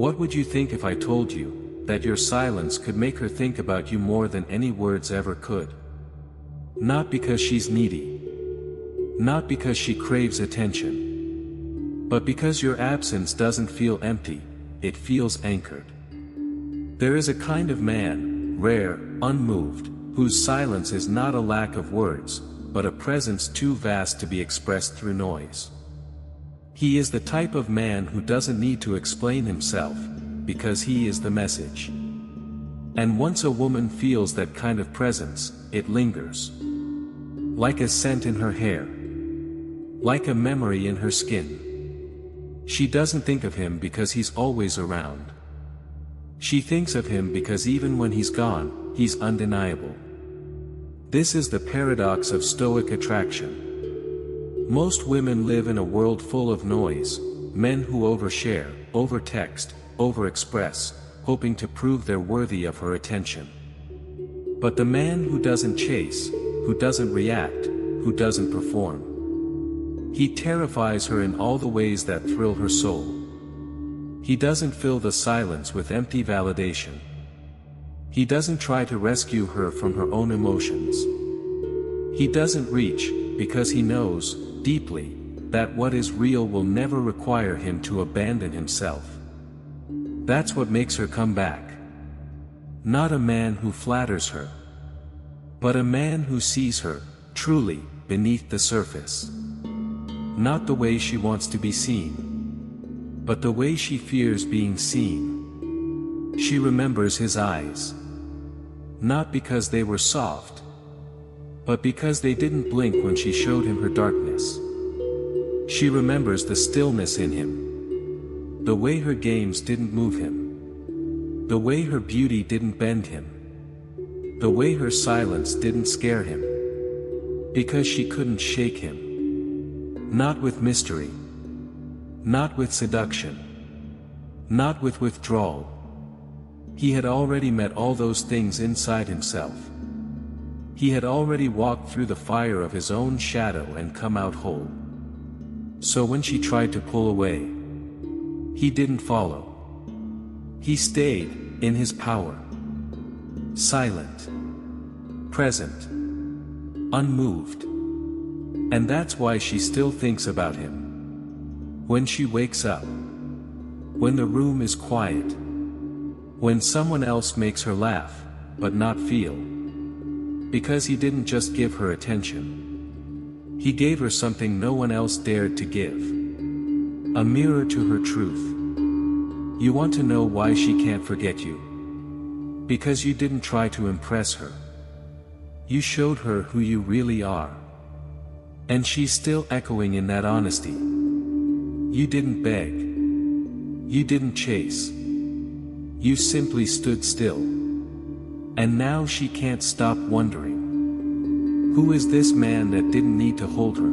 What would you think if I told you that your silence could make her think about you more than any words ever could? Not because she's needy. Not because she craves attention. But because your absence doesn't feel empty, it feels anchored. There is a kind of man, rare, unmoved, whose silence is not a lack of words, but a presence too vast to be expressed through noise. He is the type of man who doesn't need to explain himself, because he is the message. And once a woman feels that kind of presence, it lingers. Like a scent in her hair. Like a memory in her skin. She doesn't think of him because he's always around. She thinks of him because even when he's gone, he's undeniable. This is the paradox of Stoic attraction. Most women live in a world full of noise, men who overshare, overtext, overexpress, hoping to prove they're worthy of her attention. But the man who doesn't chase, who doesn't react, who doesn't perform. He terrifies her in all the ways that thrill her soul. He doesn't fill the silence with empty validation. He doesn't try to rescue her from her own emotions. He doesn't reach, because he knows, deeply, that what is real will never require him to abandon himself. That's what makes her come back. Not a man who flatters her, but a man who sees her, truly, beneath the surface. Not the way she wants to be seen, but the way she fears being seen. She remembers his eyes. Not because they were soft, but because they didn't blink when she showed him her darkness. She remembers the stillness in him. The way her games didn't move him. The way her beauty didn't bend him. The way her silence didn't scare him. Because she couldn't shake him. Not with mystery. Not with seduction. Not with withdrawal. He had already met all those things inside himself. He had already walked through the fire of his own shadow and come out whole. So when she tried to pull away, he didn't follow. He stayed, in his power. Silent. Present. Unmoved. And that's why she still thinks about him. When she wakes up. When the room is quiet. When someone else makes her laugh, but not feel. Because he didn't just give her attention. He gave her something no one else dared to give. A mirror to her truth. You want to know why she can't forget you? Because you didn't try to impress her. You showed her who you really are. And she's still echoing in that honesty. You didn't beg. You didn't chase. You simply stood still. And now she can't stop wondering. Who is this man that didn't need to hold her?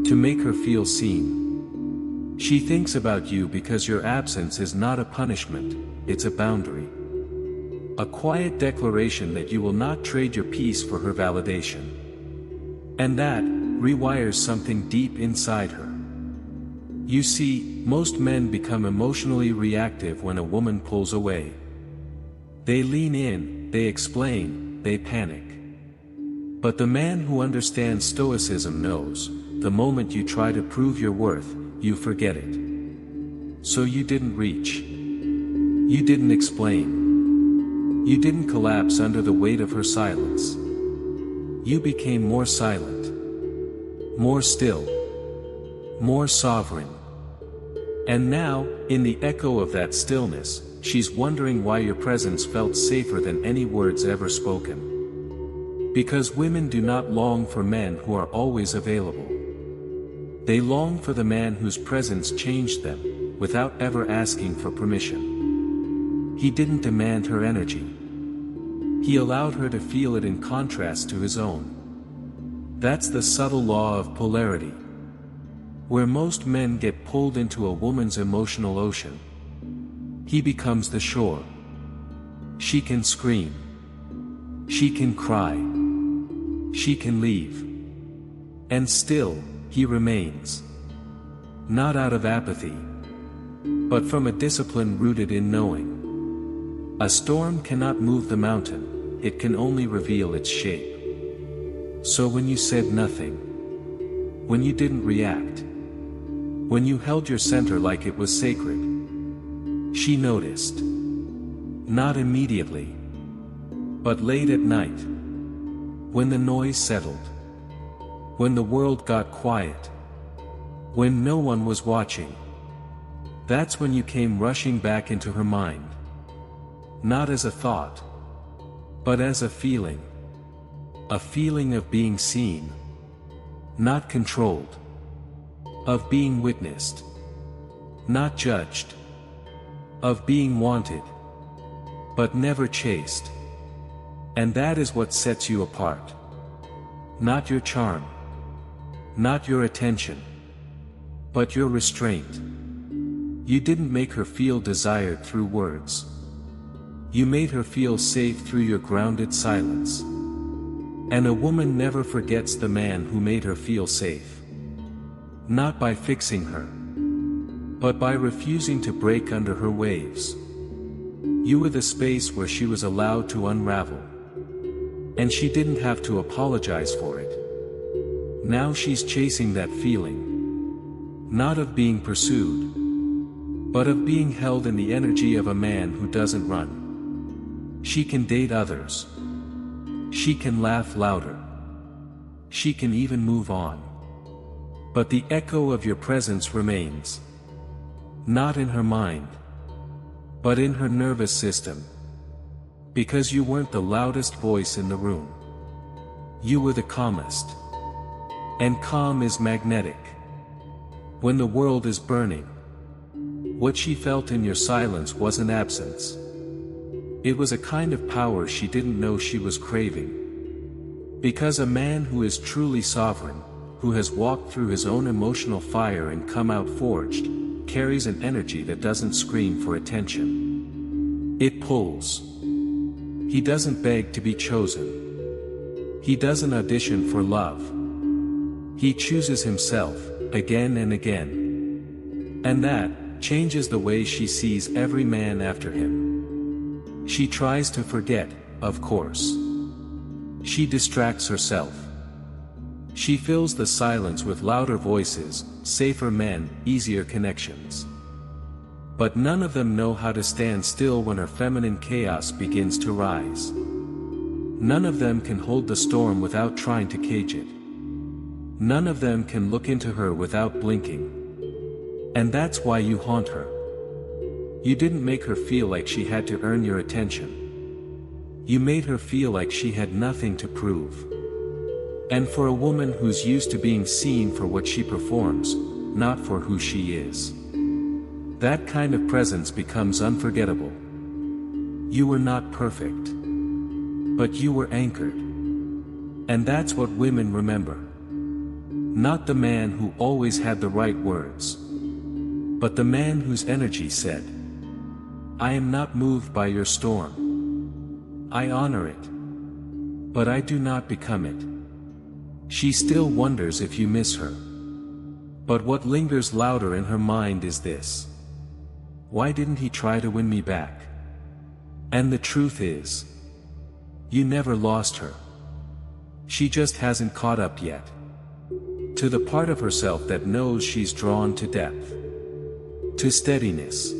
To make her feel seen. She thinks about you because your absence is not a punishment, it's a boundary. A quiet declaration that you will not trade your peace for her validation. And that rewires something deep inside her. You see, most men become emotionally reactive when a woman pulls away. They lean in, they explain, they panic. But the man who understands Stoicism knows, the moment you try to prove your worth, you forget it. So you didn't reach. You didn't explain. You didn't collapse under the weight of her silence. You became more silent. More still. More sovereign. And now, in the echo of that stillness, she's wondering why your presence felt safer than any words ever spoken. Because women do not long for men who are always available. They long for the man whose presence changed them, without ever asking for permission. He didn't demand her energy. He allowed her to feel it in contrast to his own. That's the subtle law of polarity. Where most men get pulled into a woman's emotional ocean, he becomes the shore. She can scream. She can cry. She can leave. And still, he remains. Not out of apathy, but from a discipline rooted in knowing. A storm cannot move the mountain, it can only reveal its shape. So when you said nothing, when you didn't react, when you held your center like it was sacred, she noticed. Not immediately, but late at night, when the noise settled, when the world got quiet, when no one was watching. That's when you came rushing back into her mind. Not as a thought, but as a feeling of being seen, not controlled, of being witnessed, not judged, of being wanted, but never chased. And that is what sets you apart. Not your charm, not your attention, but your restraint. You didn't make her feel desired through words. You made her feel safe through your grounded silence. And a woman never forgets the man who made her feel safe. Not by fixing her, but by refusing to break under her waves. You were the space where she was allowed to unravel. And she didn't have to apologize for it. Now she's chasing that feeling. Not of being pursued, but of being held in the energy of a man who doesn't run. She can date others. She can laugh louder. She can even move on. But the echo of your presence remains. Not in her mind, but in her nervous system. Because you weren't the loudest voice in the room. You were the calmest. And calm is magnetic. When the world is burning, what she felt in your silence wasn't absence. It was a kind of power she didn't know she was craving. Because a man who is truly sovereign, who has walked through his own emotional fire and come out forged, carries an energy that doesn't scream for attention. It pulls. He doesn't beg to be chosen. He doesn't audition for love. He chooses himself, again and again. And that changes the way she sees every man after him. She tries to forget, of course. She distracts herself. She fills the silence with louder voices, safer men, easier connections. But none of them know how to stand still when her feminine chaos begins to rise. None of them can hold the storm without trying to cage it. None of them can look into her without blinking. And that's why you haunt her. You didn't make her feel like she had to earn your attention. You made her feel like she had nothing to prove. And for a woman who's used to being seen for what she performs, not for who she is, that kind of presence becomes unforgettable. You were not perfect, but you were anchored. And that's what women remember. Not the man who always had the right words, but the man whose energy said, "I am not moved by your storm. I honor it, but I do not become it." She still wonders if you miss her. But what lingers louder in her mind is this: why didn't he try to win me back? And the truth is, you never lost her. She just hasn't caught up yet to the part of herself that knows she's drawn to depth, to steadiness,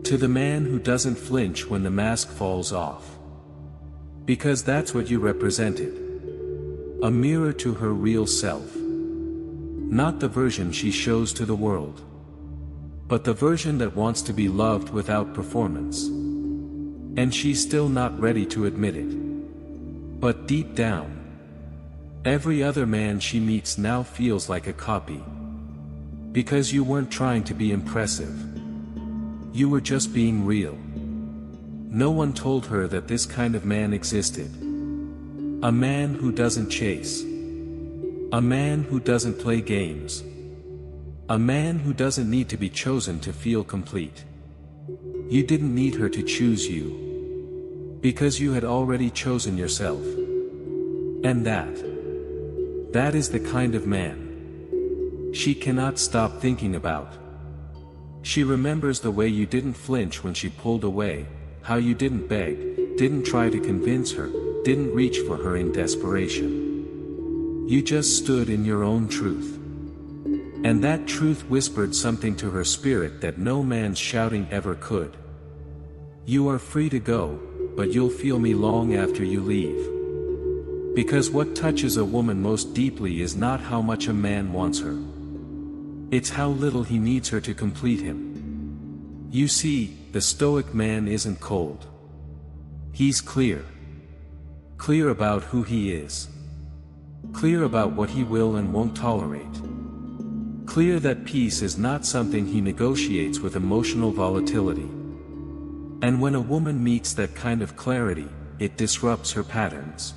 to the man who doesn't flinch when the mask falls off. Because that's what you represented. A mirror to her real self. Not the version she shows to the world, but the version that wants to be loved without performance. And she's still not ready to admit it. But deep down, every other man she meets now feels like a copy. Because you weren't trying to be impressive. You were just being real. No one told her that this kind of man existed. A man who doesn't chase. A man who doesn't play games. A man who doesn't need to be chosen to feel complete. You didn't need her to choose you, because you had already chosen yourself. And that is the kind of man she cannot stop thinking about. She remembers the way you didn't flinch when she pulled away, how you didn't beg, didn't try to convince her, didn't reach for her in desperation. You just stood in your own truth. And that truth whispered something to her spirit that no man's shouting ever could. You are free to go, but you'll feel me long after you leave. Because what touches a woman most deeply is not how much a man wants her. It's how little he needs her to complete him. You see, the Stoic man isn't cold. He's clear. Clear about who he is. Clear about what he will and won't tolerate. Clear that peace is not something he negotiates with emotional volatility. And when a woman meets that kind of clarity, it disrupts her patterns.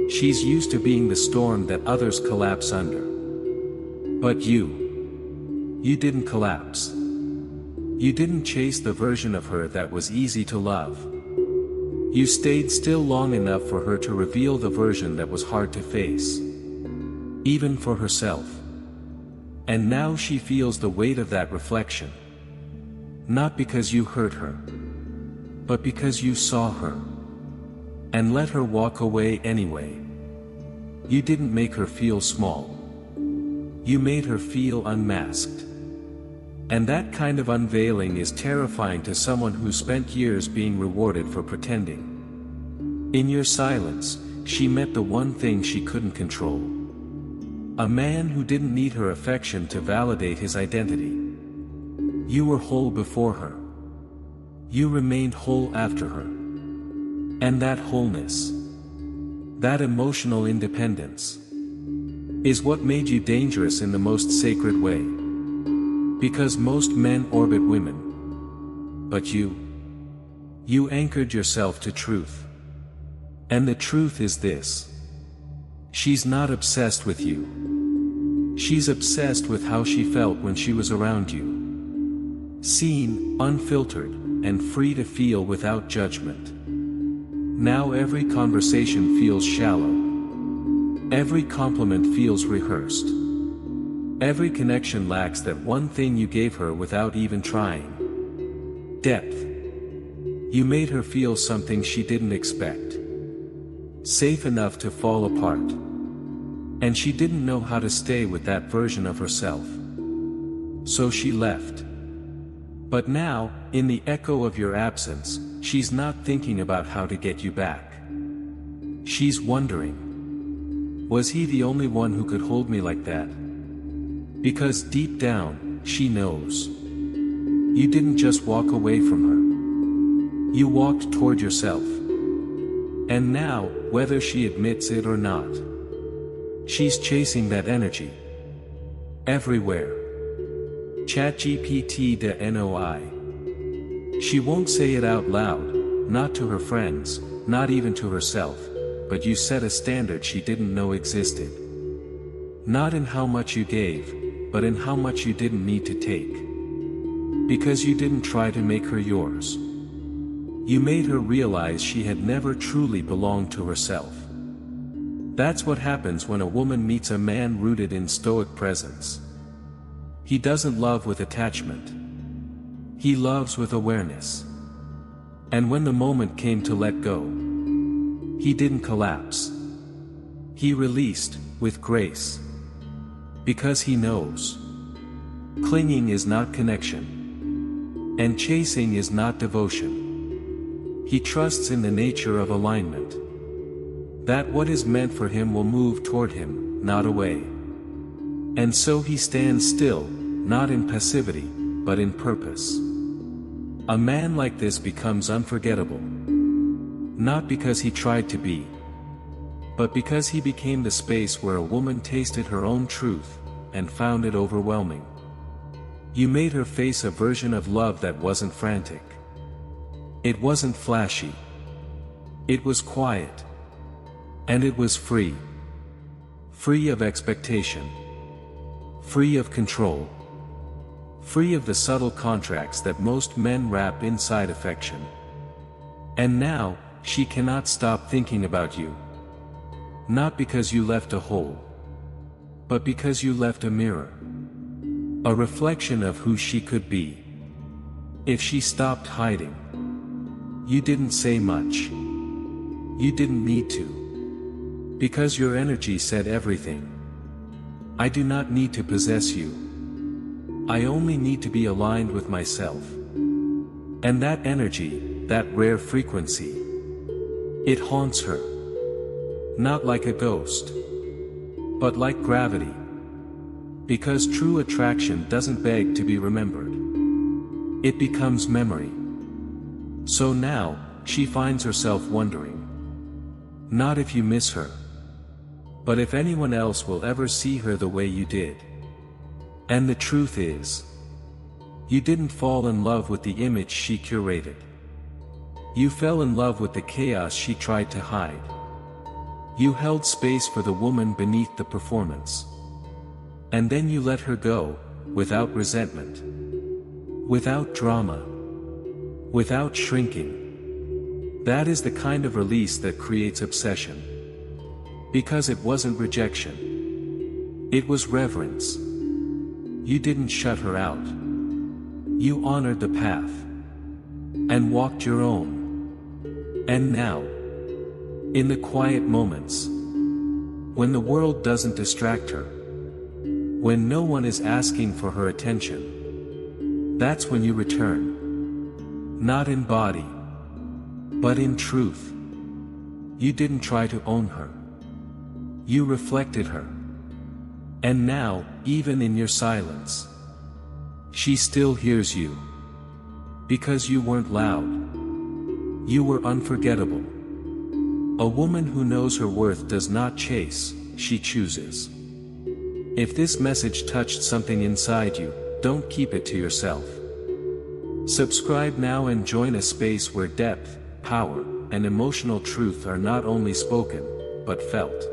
She's used to being the storm that others collapse under. But you didn't collapse. You didn't chase the version of her that was easy to love. You stayed still long enough for her to reveal the version that was hard to face. Even for herself. And now she feels the weight of that reflection. Not because you hurt her, but because you saw her. And let her walk away anyway. You didn't make her feel small. You made her feel unmasked. And that kind of unveiling is terrifying to someone who spent years being rewarded for pretending. In your silence, she met the one thing she couldn't control. A man who didn't need her affection to validate his identity. You were whole before her. You remained whole after her. And that wholeness, that emotional independence, is what made you dangerous in the most sacred way. Because most men orbit women. But you anchored yourself to truth. And the truth is this. She's not obsessed with you. She's obsessed with how she felt when she was around you. Seen, unfiltered, and free to feel without judgment. Now every conversation feels shallow. Every compliment feels rehearsed. Every connection lacks that one thing you gave her without even trying. Depth. You made her feel something she didn't expect. Safe enough to fall apart. And she didn't know how to stay with that version of herself. So she left. But now, in the echo of your absence, she's not thinking about how to get you back. She's wondering. Was he the only one who could hold me like that? Because deep down, she knows. You didn't just walk away from her. You walked toward yourself. And now, whether she admits it or not, she's chasing that energy. Everywhere. ChatGPT de NOI. She won't say it out loud, not to her friends, not even to herself, but you set a standard she didn't know existed. Not in how much you gave, but in how much you didn't need to take. Because you didn't try to make her yours. You made her realize she had never truly belonged to herself. That's what happens when a woman meets a man rooted in Stoic presence. He doesn't love with attachment. He loves with awareness. And when the moment came to let go, he didn't collapse. He released, with grace. Because he knows. Clinging is not connection. And chasing is not devotion. He trusts in the nature of alignment. That what is meant for him will move toward him, not away. And so he stands still, not in passivity, but in purpose. A man like this becomes unforgettable. Not because he tried to be, but because he became the space where a woman tasted her own truth, and found it overwhelming. You made her face a version of love that wasn't frantic. It wasn't flashy. It was quiet. And it was free. Free of expectation. Free of control. Free of the subtle contracts that most men wrap inside affection. And now, she cannot stop thinking about you. Not because you left a hole, but because you left a mirror. A reflection of who she could be. If she stopped hiding. You didn't say much. You didn't need to. Because your energy said everything. I do not need to possess you. I only need to be aligned with myself. And that energy, that rare frequency, it haunts her. Not like a ghost, but like gravity. Because true attraction doesn't beg to be remembered. It becomes memory. So now, she finds herself wondering. Not if you miss her, but if anyone else will ever see her the way you did. And the truth is, you didn't fall in love with the image she curated. You fell in love with the chaos she tried to hide. You held space for the woman beneath the performance. And then you let her go, without resentment. Without drama. Without shrinking. That is the kind of release that creates obsession. Because it wasn't rejection. It was reverence. You didn't shut her out. You honored the path. And walked your own. And now, in the quiet moments, when the world doesn't distract her, when no one is asking for her attention, that's when you return. Not in body, but in truth. You didn't try to own her. You reflected her. And now, even in your silence, she still hears you. Because you weren't loud. You were unforgettable. A woman who knows her worth does not chase, she chooses. If this message touched something inside you, don't keep it to yourself. Subscribe now and join a space where depth, power, and emotional truth are not only spoken, but felt.